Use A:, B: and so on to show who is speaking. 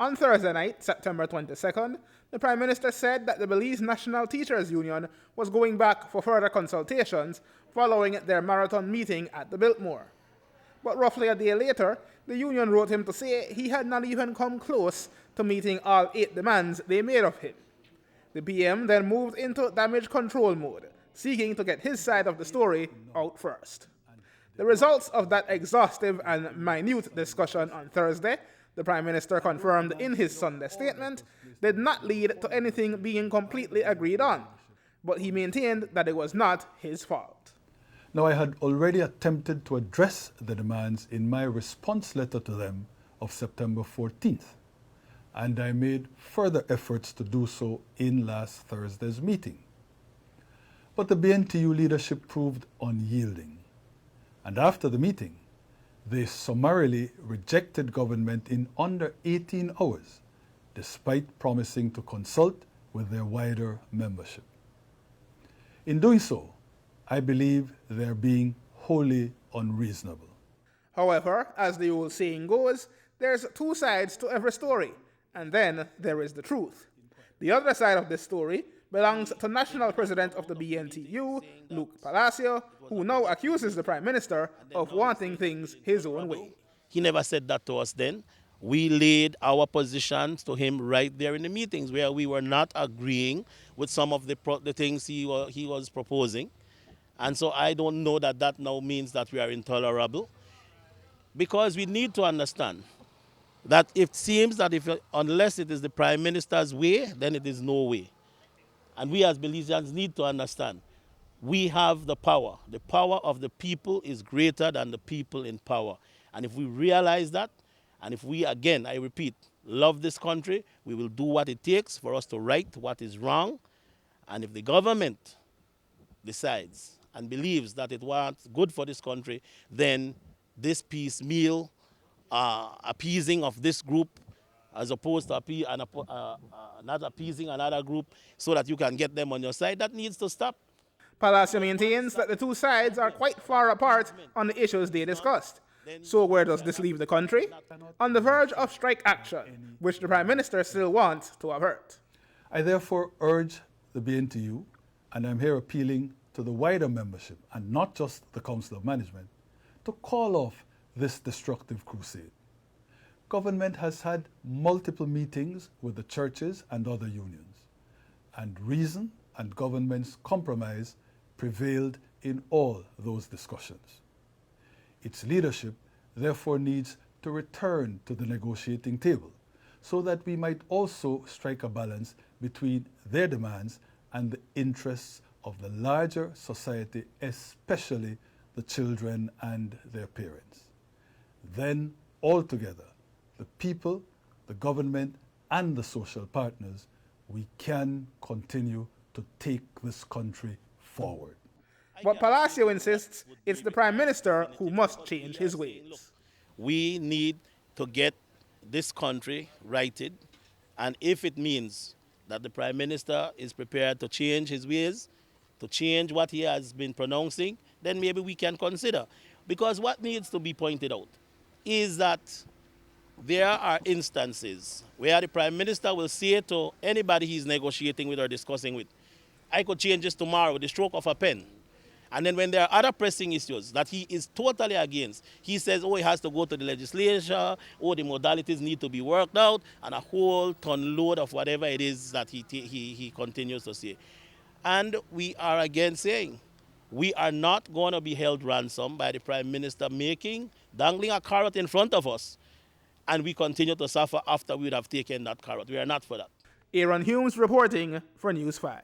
A: On Thursday night, September 22nd, the Prime Minister said that the Belize National Teachers Union was going back for further consultations following their marathon meeting at the Biltmore. But roughly a day later, the union wrote him to say he had not even come close to meeting all 8 demands they made of him. The PM then moved into damage control mode, seeking to get his side of the story out first. The results of that exhaustive and minute discussion on Thursday, the Prime Minister confirmed in his Sunday statement, did not lead to anything being completely agreed on, but he maintained that it was not his fault.
B: Now, I had already attempted to address the demands in my response letter to them of September 14th, and I made further efforts to do so in last Thursday's meeting. But the B.N.T.U leadership proved unyielding, and after the meeting, they summarily rejected government in under 18 hours, despite promising to consult with their wider membership. In doing so, I believe they're being wholly unreasonable.
A: However, as the old saying goes, there's 2 sides to every story, and then there is the truth. The other side of this story belongs to National President of the B.N.T.U, Luke Palacio, who now accuses the Prime Minister of wanting things his own way.
C: He never said that to us then. We laid our positions to him right there in the meetings where we were not agreeing with some of the things he was proposing. And so I don't know that that now means that we are intolerable, because we need to understand that it seems that unless it is the Prime Minister's way, then it is no way. And we as Belizeans need to understand, we have the power. The power of the people is greater than the people in power. And if we realize that, and if we, again, I repeat, love this country, we will do what it takes for us to right what is wrong. And if the government decides and believes that it wants good for this country, then this piecemeal appeasing of this group, as opposed to not appeasing another group so that you can get them on your side, that needs to stop.
A: Palacio maintains that the 2 sides are quite far apart on the issues they discussed. So where does this leave the country? On the verge of strike action, which the Prime Minister still wants to avert.
B: I therefore urge the B.N.T.U, and I'm here appealing to the wider membership and not just the Council of Management, to call off this destructive crusade. Government has had multiple meetings with the churches and other unions, and reason and government's compromise prevailed in all those discussions. Its leadership therefore needs to return to the negotiating table so that we might also strike a balance between their demands and the interests of the larger society, especially the children and their parents. Then, altogether, the people, the government, and the social partners, we can continue to take this country forward.
A: But Palacio insists it's the Prime Minister who must change his ways.
C: We need to get this country righted, and if it means that the Prime Minister is prepared to change his ways, to change what he has been pronouncing, then maybe we can consider. Because what needs to be pointed out is that there are instances where the Prime Minister will say to anybody he's negotiating with or discussing with, I could change this tomorrow with the stroke of a pen. And then when there are other pressing issues that he is totally against, he says, oh, it has to go to the legislature, oh, the modalities need to be worked out, and a whole ton load of whatever it is that he continues to say. And we are again saying, we are not going to be held ransom by the Prime Minister dangling a carrot in front of us, and we continue to suffer after we would have taken that carrot. We are not for that.
A: Aaron Humes reporting for News 5.